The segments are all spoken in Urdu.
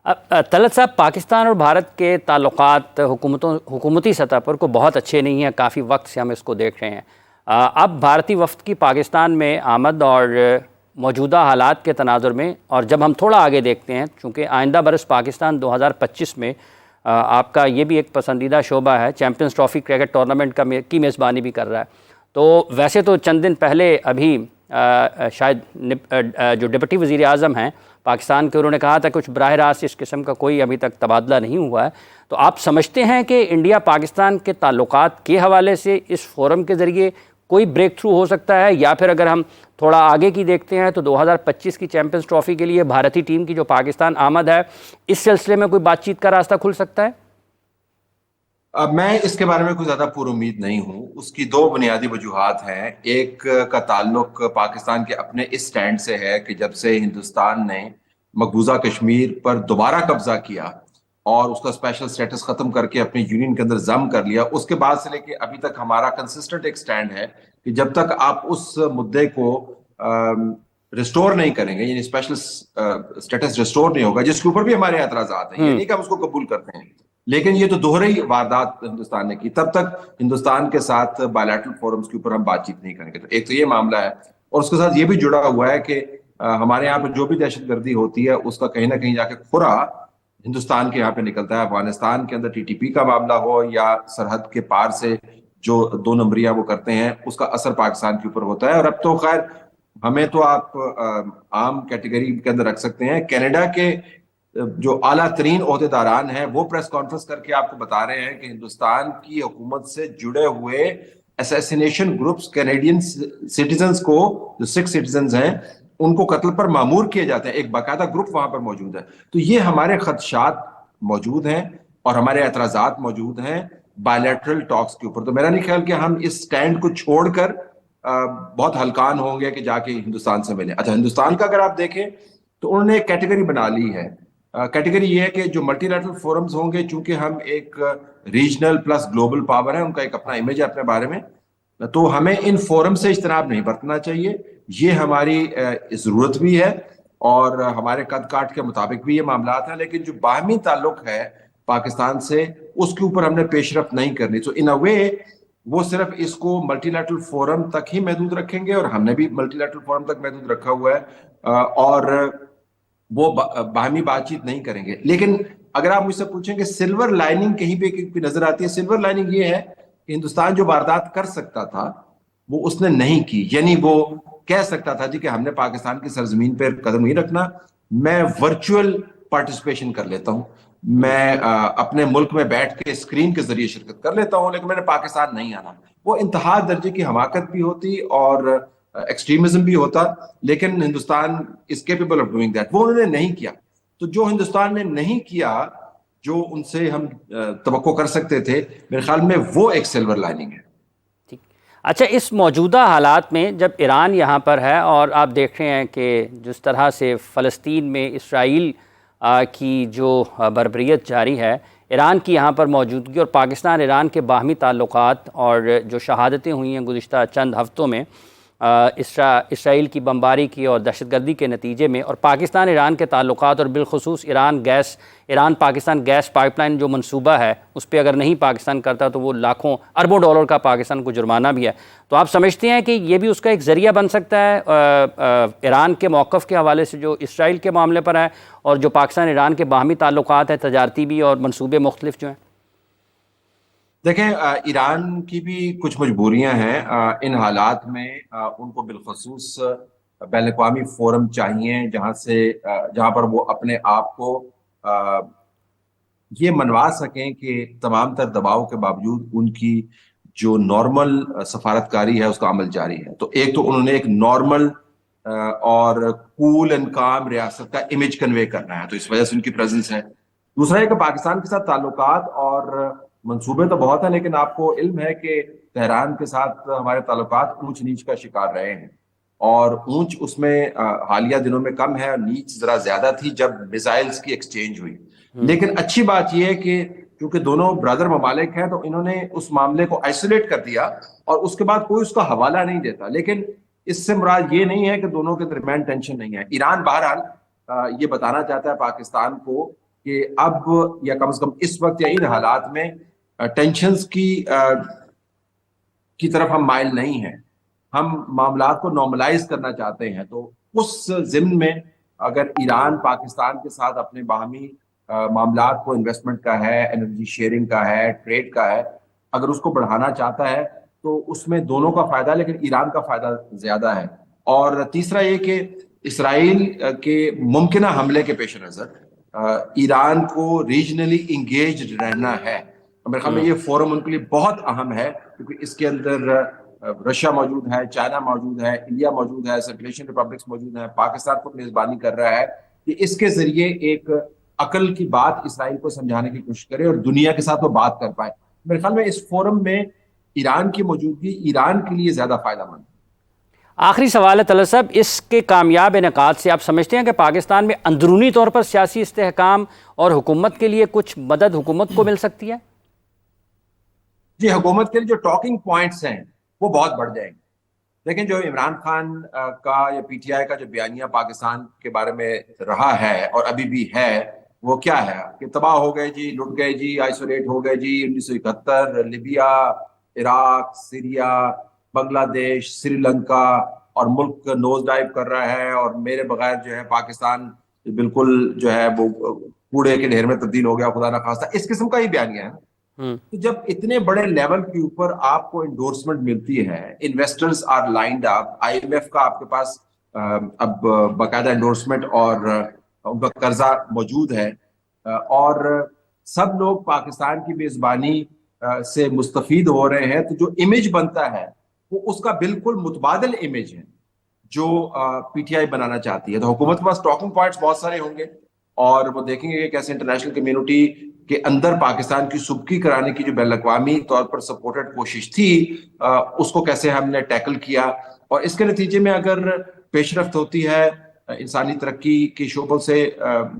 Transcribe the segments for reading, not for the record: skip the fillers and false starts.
طلعت صاحب، پاکستان اور بھارت کے تعلقات حکومتی سطح پر کو بہت اچھے نہیں ہیں، کافی وقت سے ہم اس کو دیکھ رہے ہیں۔ اب بھارتی وفد کی پاکستان میں آمد اور موجودہ حالات کے تناظر میں، اور جب ہم تھوڑا آگے دیکھتے ہیں، چونکہ آئندہ برس پاکستان 2025 میں آپ کا یہ بھی ایک پسندیدہ شعبہ ہے، چیمپئنز ٹرافی کرکٹ ٹورنامنٹ کی میزبانی بھی کر رہا ہے، تو ویسے تو چند دن پہلے ابھی شاید جو ڈپٹی وزیر اعظم ہیں پاکستان کے، انہوں نے کہا تھا کچھ براہ راست اس قسم کا کوئی ابھی تک تبادلہ نہیں ہوا ہے، تو آپ سمجھتے ہیں کہ انڈیا پاکستان کے تعلقات کے حوالے سے اس فورم کے ذریعے کوئی بریک تھرو ہو سکتا ہے، یا پھر اگر ہم تھوڑا آگے کی دیکھتے ہیں تو 2025 کی چیمپئنز ٹرافی کے لیے بھارتی ٹیم کی جو پاکستان آمد ہے، اس سلسلے میں کوئی بات چیت کا راستہ کھل سکتا ہے؟ میں اس کے بارے میں کوئی زیادہ پر امید نہیں ہوں۔ اس کی دو بنیادی وجوہات ہیں۔ ایک کا تعلق پاکستان کے اپنے اس سٹینڈ سے ہے کہ جب سے ہندوستان نے مقبوضہ کشمیر پر دوبارہ قبضہ کیا اور اس کا اسپیشل سٹیٹس ختم کر کے اپنے یونین کے اندر ضم کر لیا، اس کے بعد سے لے کے ابھی تک ہمارا کنسسٹنٹ ایک سٹینڈ ہے کہ جب تک آپ اس مدعے کو ریسٹور نہیں کریں گے، یعنی اسپیشل سٹیٹس ریسٹور نہیں ہوگا، جس کے اوپر بھی ہمارے اعتراضات ہیں، یہ نہیں کہ ہم اس کو قبول کرتے ہیں، لیکن یہ تو دوہری واردات ہندوستان نے کی، تب تک ہندوستان کے ساتھ بائیلیٹرل فورمز کے اوپر ہم بات چیت نہیں کریں گے۔ تو ایک تو یہ معاملہ ہے، اور اس کے ساتھ یہ بھی جڑا ہوا ہے کہ ہمارے یہاں پہ جو بھی دہشت گردی ہوتی ہے اس کا کہیں نہ کہیں جا کے کھرا ہندوستان کے یہاں پہ نکلتا ہے۔ افغانستان کے اندر ٹی ٹی پی کا معاملہ ہو یا سرحد کے پار سے جو دو نمبریاں وہ کرتے ہیں، اس کا اثر پاکستان کے اوپر ہوتا ہے۔ اور اب تو خیر ہمیں تو آپ عام کیٹیگری کے اندر رکھ سکتے ہیں، کینیڈا کے جو اعلیٰ ترین عہدیداران ہیں وہ پریس کانفرنس کر کے آپ کو بتا رہے ہیں کہ ہندوستان کی حکومت سے جڑے ہوئے اسیسینیشن گروپس کینیڈین سٹیزنز کو، جو سکھ سٹیزنز ہیں، ان کو قتل پر مامور کیے جاتے ہیں۔ ایک باقاعدہ گروپ وہاں پر موجود ہے۔ تو یہ ہمارے خدشات موجود ہیں اور ہمارے اعتراضات موجود ہیں بائیلیٹرل ٹاکس کے اوپر۔ تو میرا نہیں خیال کہ ہم اس سٹینڈ کو چھوڑ کر بہت ہلکان ہوں گے کہ جا کے ہندوستان سے ملیں۔ اچھا، ہندوستان کا اگر آپ دیکھیں تو انہوں نے ایک کیٹیگری بنا لی ہے۔ کیٹیگری یہ ہے کہ جو ملٹی لیٹرل فورمز ہوں گے، چونکہ ہم ایک ریجنل پلس گلوبل پاور ہے، ان کا ایک اپنا امیج ہے اپنے بارے میں، تو ہمیں ان فورم سے اجتناب نہیں برتنا چاہیے۔ یہ ہماری ضرورت بھی ہے اور ہمارے قد کاٹ کے مطابق بھی یہ معاملات ہیں، لیکن جو باہمی تعلق ہے پاکستان سے، اس کے اوپر ہم نے پیش رفت نہیں کرنی۔ تو ان اے وے وہ صرف اس کو ملٹی لیٹرل فورم تک ہی محدود رکھیں گے، اور ہم نے بھی ملٹی لیٹرل فورم تک محدود رکھا ہوا ہے، اور وہ باہمی بات چیت نہیں کریں گے۔ لیکن اگر آپ مجھ سے پوچھیں کہ سلور لائننگ کہیں پہ نظر آتی ہے، سلور لائننگ یہ ہے کہ ہندوستان جو واردات کر سکتا تھا وہ اس نے نہیں کی۔ یعنی وہ کہہ سکتا تھا جی کہ ہم نے پاکستان کی سرزمین پہ قدم نہیں رکھنا، میں ورچوئل پارٹیسپیشن کر لیتا ہوں، میں اپنے ملک میں بیٹھ کے اسکرین کے ذریعے شرکت کر لیتا ہوں، لیکن میں نے پاکستان نہیں آنا۔ وہ انتہا درجے کی حماقت بھی ہوتی اور ایکسٹریمزم بھی ہوتا، لیکن Hindustan is capable of doing that. وہ انہوں نے نہیں کیا۔ تو جو ہندوستان نے نہیں کیا، جو ان سے ہم توقع کر سکتے تھے، میرے خیال میں وہ ایک سلور لائننگ ہے۔ اچھا، اس موجودہ حالات میں جب ایران یہاں پر ہے اور آپ دیکھ رہے ہیں کہ جس طرح سے فلسطین میں اسرائیل کی جو بربریت جاری ہے، ایران کی یہاں پر موجودگی اور پاکستان ایران کے باہمی تعلقات اور جو شہادتیں ہوئی ہیں گزشتہ چند ہفتوں میں اسرائیل کی بمباری کی اور دہشت گردی کے نتیجے میں، اور پاکستان ایران کے تعلقات اور بالخصوص Iran Pakistan gas pipe line جو منصوبہ ہے، اس پہ اگر نہیں پاکستان کرتا تو وہ لاکھوں اربوں ڈالر کا پاکستان کو جرمانہ بھی ہے، تو آپ سمجھتے ہیں کہ یہ بھی اس کا ایک ذریعہ بن سکتا ہے ایران کے موقف کے حوالے سے جو اسرائیل کے معاملے پر ہے، اور جو پاکستان ایران کے باہمی تعلقات ہیں تجارتی بھی اور منصوبے مختلف جو ہیں؟ دیکھیں، ایران کی بھی کچھ مجبوریاں ہیں ان حالات میں۔ ان کو بالخصوص بین الاقوامی فورم چاہیے جہاں پر وہ اپنے آپ کو یہ منوا سکیں کہ تمام تر دباؤ کے باوجود ان کی جو نارمل سفارتکاری ہے اس کا عمل جاری ہے۔ تو ایک تو انہوں نے ایک نارمل اور کول اینڈ کام ریاست کا امیج کنوے کرنا ہے، تو اس وجہ سے ان کی پریزنس ہے۔ دوسرا ہے کہ پاکستان کے ساتھ تعلقات اور منصوبے تو بہت ہیں، لیکن آپ کو علم ہے کہ تہران کے ساتھ ہمارے تعلقات اونچ نیچ کا شکار رہے ہیں، اور اونچ اس میں حالیہ دنوں میں کم ہے، اور نیچ ذرا زیادہ تھی جب میزائلز کی ایکسچینج ہوئی۔ لیکن اچھی بات یہ ہے کہ چونکہ دونوں برادر ممالک ہیں تو انہوں نے اس معاملے کو آئسولیٹ کر دیا اور اس کے بعد کوئی اس کا حوالہ نہیں دیتا۔ لیکن اس سے مراد یہ نہیں ہے کہ دونوں کے درمیان ٹینشن نہیں ہے۔ ایران بہرحال یہ بتانا چاہتا ہے پاکستان کو کہ اب یا کم از کم اس وقت یا ان حالات میں ٹینشنز کی طرف ہم مائل نہیں ہیں. ہم معاملات کو نارملائز کرنا چاہتے ہیں. تو اس ضمن میں اگر ایران پاکستان کے ساتھ اپنے باہمی معاملات کو، انویسٹمنٹ کا ہے، انرجی شیئرنگ کا ہے، ٹریڈ کا ہے، اگر اس کو بڑھانا چاہتا ہے تو اس میں دونوں کا فائدہ ہے، لیکن ایران کا فائدہ زیادہ ہے. اور تیسرا یہ کہ اسرائیل کے ممکنہ حملے کے پیش نظر ایران کو ریجنلی انگیجڈ رہنا ہے. میرے خیال میں یہ فورم ان کے لیے بہت اہم ہے، کیونکہ اس کے اندر رشیا موجود ہے، چائنا موجود ہے، انڈیا موجود ہے، سرکولیشن ریپبلکس موجود ہیں، پاکستان کو میزبانی کر رہا ہے، کہ اس کے ذریعے ایک عقل کی بات اسرائیل کو سمجھانے کی کوشش کرے اور دنیا کے ساتھ وہ بات کر پائے. میرے خیال میں اس فورم میں ایران کی موجودگی ایران کے لیے زیادہ فائدہ مند ہے. آخری سوال ہے طلعت صاحب، اس کے کامیاب انعقاد سے آپ سمجھتے ہیں کہ پاکستان میں اندرونی طور پر سیاسی استحکام اور حکومت کے لیے کچھ مدد حکومت کو مل سکتی ہے؟ جی، حکومت کے لیے جو ٹاکنگ پوائنٹس ہیں وہ بہت بڑھ جائیں گے. لیکن جو عمران خان کا یا پی ٹی آئی کا جو بیانیہ پاکستان کے بارے میں رہا ہے اور ابھی بھی ہے، وہ کیا ہے کہ تباہ ہو گئے جی، لٹ گئے جی، آئسولیٹ ہو گئے جی. 1971 لیبیا، عراق، سیریا، بنگلہ دیش، سری لنکا، اور ملک نوز ڈائیو کر رہا ہے، اور میرے بغیر جو ہے پاکستان بالکل جو ہے وہ کوڑے کے ڈھیر میں تبدیل ہو گیا، خدا نہ خواستہ. اس قسم کا ہی بیانیہ ہے. تو جب اتنے بڑے لیول کے اوپر آپ کو انڈورسمنٹ ملتی ہے، investors are lined up, I M F کا آپ کے پاس اب باقاعدہ انڈورسمنٹ اور ان کا قرضہ موجود ہے، اور سب لوگ پاکستان کی میزبانی سے مستفید ہو رہے ہیں، تو جو امیج بنتا ہے وہ اس کا بالکل متبادل امیج ہے جو پی ٹی آئی بنانا چاہتی ہے. تو حکومت کے پاس ٹاکنگ پوائنٹس بہت سارے ہوں گے، اور وہ دیکھیں گے کہ کیسے انٹرنیشنل کمیونٹی کے اندر پاکستان کی سبکی کرانے کی جو بین الاقوامی طور پر سپورٹڈ کوشش تھی، اس کو کیسے ہم نے ٹیکل کیا. اور اس کے نتیجے میں اگر پیش رفت ہوتی ہے انسانی ترقی کے شعبوں سے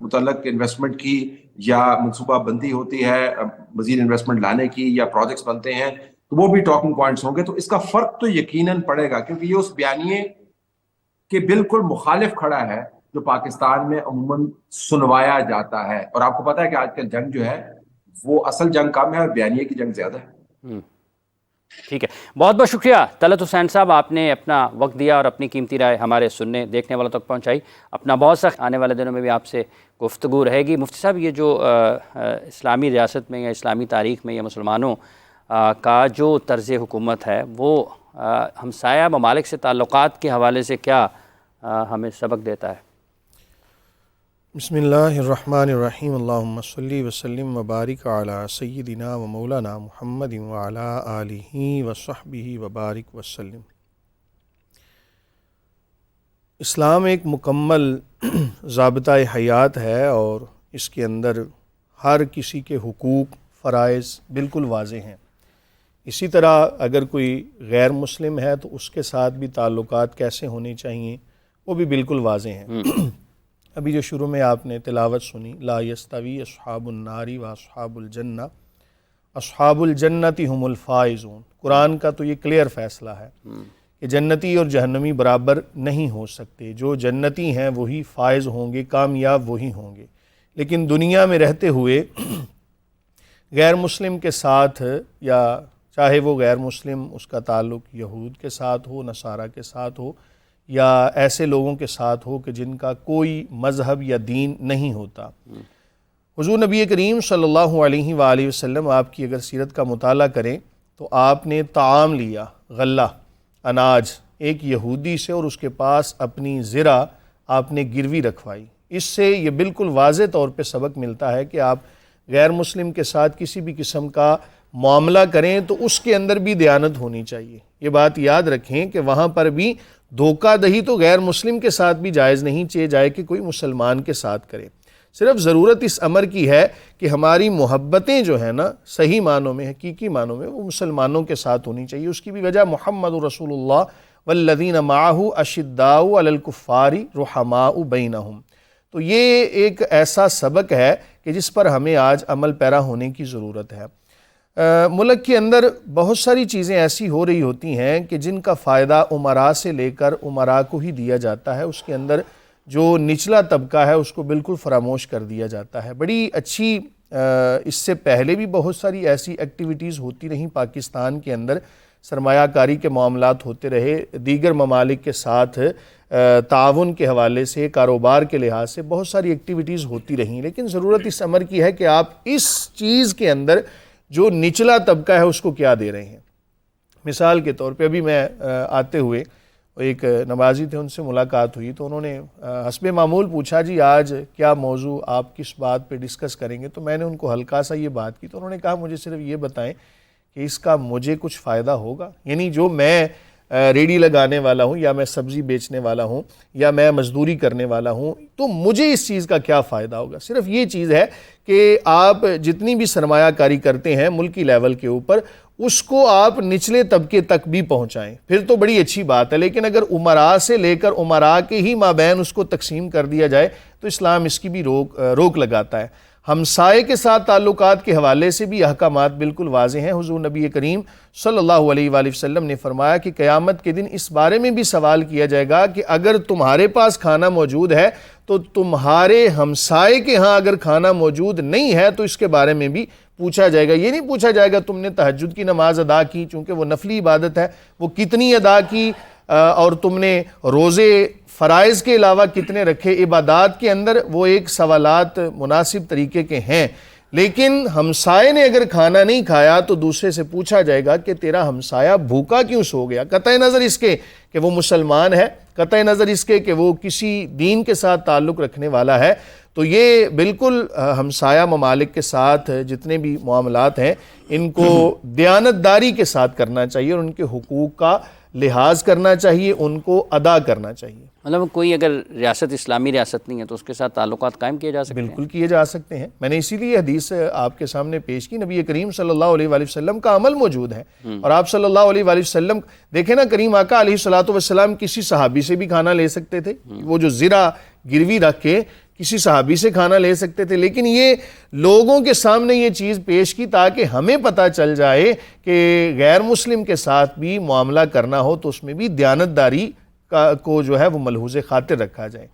متعلق انویسٹمنٹ کی، یا منصوبہ بندی ہوتی ہے مزید انویسٹمنٹ لانے کی، یا پروجیکٹس بنتے ہیں، تو وہ بھی ٹاکنگ پوائنٹس ہوں گے. تو اس کا فرق تو یقیناً پڑے گا، کیونکہ یہ اس بیانیے کے بالکل مخالف کھڑا ہے جو پاکستان میں عموماً سنوایا جاتا ہے. اور آپ کو پتا ہے کہ آج کل جنگ جو ہے وہ اصل جنگ کم ہے اور بیانیے کی جنگ زیادہ ہے. ٹھیک ہے، بہت بہت شکریہ طلعت حسین صاحب، آپ نے اپنا وقت دیا اور اپنی قیمتی رائے ہمارے سننے دیکھنے والوں تک پہنچائی. اپنا بہت سخت آنے والے دنوں میں بھی آپ سے گفتگو رہے گی. مفتی صاحب، یہ جو اسلامی ریاست میں یا اسلامی تاریخ میں یا مسلمانوں کا جو طرز حکومت ہے، وہ ہمسایہ ممالک سے تعلقات کے حوالے سے کیا ہمیں سبق دیتا ہے؟ بسم اللہ الرحمن الرحیم. اللہم صلی وسلم وبارک علی سیدنا و مولانا محمد وعلی آلہ وصحبہ وبارک وسلم. اسلام ایک مکمل ضابطہ حیات ہے، اور اس کے اندر ہر کسی کے حقوق، فرائض بالکل واضح ہیں. اسی طرح اگر کوئی غیر مسلم ہے تو اس کے ساتھ بھی تعلقات کیسے ہونے چاہیے وہ بھی بالکل واضح ہیں. ابھی جو شروع میں آپ نے تلاوت سنی، لا یستوی اصحاب النار و اصحاب الجنہ، اصحاب الجنت هم الفائزون، قرآن کا تو یہ کلیئر فیصلہ ہے کہ جنتی اور جہنمی برابر نہیں ہو سکتے. جو جنتی ہیں وہی فائز ہوں گے، کامیاب وہی ہوں گے. لیکن دنیا میں رہتے ہوئے غیر مسلم کے ساتھ، یا چاہے وہ غیر مسلم اس کا تعلق یہود کے ساتھ ہو، نصارہ کے ساتھ ہو، یا ایسے لوگوں کے ساتھ ہو کہ جن کا کوئی مذہب یا دین نہیں ہوتا. حضور نبی کریم صلی اللہ علیہ وآلہ وسلم، آپ کی اگر سیرت کا مطالعہ کریں تو آپ نے طعام لیا، غلہ، اناج، ایک یہودی سے، اور اس کے پاس اپنی زرع آپ نے گروی رکھوائی. اس سے یہ بالکل واضح طور پہ سبق ملتا ہے کہ آپ غیر مسلم کے ساتھ کسی بھی قسم کا معاملہ کریں تو اس کے اندر بھی دیانت ہونی چاہیے. یہ بات یاد رکھیں کہ وہاں پر بھی دھوکہ دہی تو غیر مسلم کے ساتھ بھی جائز نہیں چاہیے جائے کہ کوئی مسلمان کے ساتھ کرے. صرف ضرورت اس امر کی ہے کہ ہماری محبتیں جو ہیں نا، صحیح معنوں میں، حقیقی معنوں میں، وہ مسلمانوں کے ساتھ ہونی چاہیے. اس کی بھی وجہ محمد رسول اللہ والذین معہ اشداء علی الکفار رحماء بینہم. تو یہ ایک ایسا سبق ہے کہ جس پر ہمیں آج عمل پیرا ہونے کی ضرورت ہے. ملک کے اندر بہت ساری چیزیں ایسی ہو رہی ہوتی ہیں کہ جن کا فائدہ امراء سے لے کر امراء کو ہی دیا جاتا ہے. اس کے اندر جو نچلا طبقہ ہے اس کو بالکل فراموش کر دیا جاتا ہے۔ بڑی اچھی اس سے پہلے بھی بہت ساری ایسی ایکٹیویٹیز ہوتی رہیں پاکستان کے اندر، سرمایہ کاری کے معاملات ہوتے رہے، دیگر ممالک کے ساتھ تعاون کے حوالے سے، کاروبار کے لحاظ سے بہت ساری ایکٹیویٹیز ہوتی رہیں، لیکن ضرورت اس امر کی ہے کہ آپ اس چیز کے اندر جو نچلا طبقہ ہے اس کو کیا دے رہے ہیں۔ مثال کے طور پہ ابھی میں آتے ہوئے ایک نمازی تھے، ان سے ملاقات ہوئی تو انہوں نے حسب معمول پوچھا جی آج کیا موضوع آپ کس بات پہ ڈسکس کریں گے، تو میں نے ان کو ہلکا سا یہ بات کی تو انہوں نے کہا مجھے صرف یہ بتائیں کہ اس کا مجھے کچھ فائدہ ہوگا، یعنی جو میں ریڑھی لگانے والا ہوں یا میں سبزی بیچنے والا ہوں یا میں مزدوری کرنے والا ہوں تو مجھے اس چیز کا کیا فائدہ ہوگا۔ صرف یہ چیز ہے کہ آپ جتنی بھی سرمایہ کاری کرتے ہیں ملکی لیول کے اوپر اس کو آپ نچلے طبقے تک بھی پہنچائیں، پھر تو بڑی اچھی بات ہے، لیکن اگر امراء سے لے کر امراء کے ہی مابین اس کو تقسیم کر دیا جائے تو اسلام اس کی بھی روک لگاتا ہے۔ ہمسائے کے ساتھ تعلقات کے حوالے سے بھی احکامات بالکل واضح ہیں۔ حضور نبی کریم صلی اللہ علیہ وآلہ وسلم نے فرمایا کہ قیامت کے دن اس بارے میں بھی سوال کیا جائے گا کہ اگر تمہارے پاس کھانا موجود ہے تو تمہارے ہمسائے کے ہاں اگر کھانا موجود نہیں ہے تو اس کے بارے میں بھی پوچھا جائے گا۔ یہ نہیں پوچھا جائے گا تم نے تہجد کی نماز ادا کی، چونکہ وہ نفلی عبادت ہے، وہ کتنی ادا کی، اور تم نے روزے فرائض کے علاوہ کتنے رکھے۔ عبادات کے اندر وہ ایک سوالات مناسب طریقے کے ہیں، لیکن ہمسائے نے اگر کھانا نہیں کھایا تو دوسرے سے پوچھا جائے گا کہ تیرا ہمسایہ بھوکا کیوں سو گیا، قطع نظر اس کے کہ وہ مسلمان ہے، قطع نظر اس کے کہ وہ کسی دین کے ساتھ تعلق رکھنے والا ہے۔ تو یہ بالکل ہمسایہ ممالک کے ساتھ جتنے بھی معاملات ہیں ان کو دیانتداری کے ساتھ کرنا چاہیے اور ان کے حقوق کا لحاظ کرنا چاہیے، ان کو ادا کرنا چاہیے۔ مطلب کوئی اگر ریاست اسلامی ریاست نہیں ہے تو اس کے ساتھ تعلقات قائم کیے جا سکتے ہیں؟ بالکل کیے جا سکتے ہیں۔ میں نے اسی لیے حدیث آپ کے سامنے پیش کی، نبی کریم صلی اللہ علیہ وآلہ وسلم کا عمل موجود ہے، اور آپ صلی اللہ علیہ وآلہ وسلم دیکھیں نا، کریم آقا علیہ الصلوۃ والسلام کسی صحابی سے بھی کھانا لے سکتے تھے، وہ جو زرہ گروی رکھ کے کسی صحابی سے کھانا لے سکتے تھے، لیکن یہ لوگوں کے سامنے یہ چیز پیش کی تاکہ ہمیں پتہ چل جائے کہ غیر مسلم کے ساتھ بھی معاملہ کرنا ہو تو اس میں بھی دیانتداری کو جو ہے وہ ملحوظ خاطر رکھا جائے۔